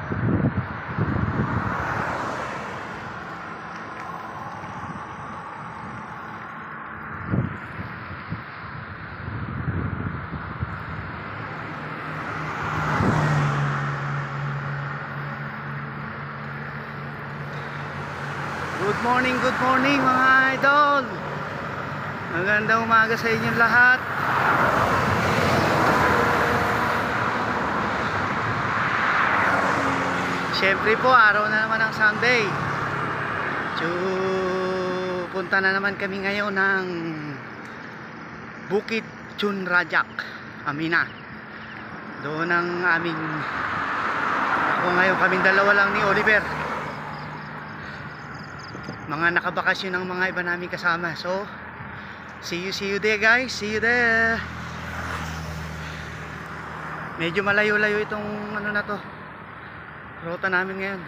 Good morning mga idol. Magandang umaga sa inyong lahat. Siyempre po, araw na naman ng Sunday. So, punta na naman kami ngayon ng Bukit Chunrajak, Amina. Doon ang aming, ako ngayon, kaming dalawa lang ni Oliver. Mga nakabakasyon ng mga iba namin kasama. So, see you there guys. See you there. Medyo malayo-layo itong ano na to, ruta namin ngayon.